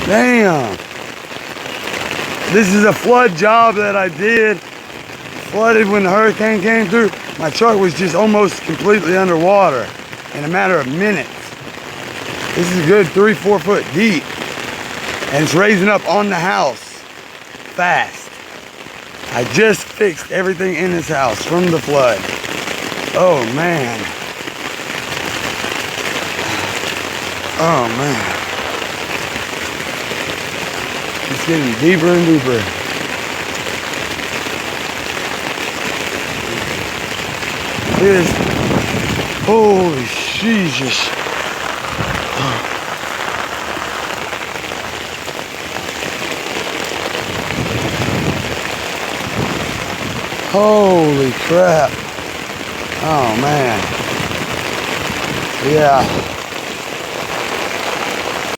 Damn. This is a flood job that I did. Flooded when the hurricane came through. My truck was just almost completely underwater in a matter of minutes. This is a good 3-4 foot deep. And it's raising up on the house fast. I just fixed everything in this house from the flood. Oh man. Oh man. It's getting deeper and deeper. Look at this. Holy Jesus. Holy crap. Oh man. Yeah.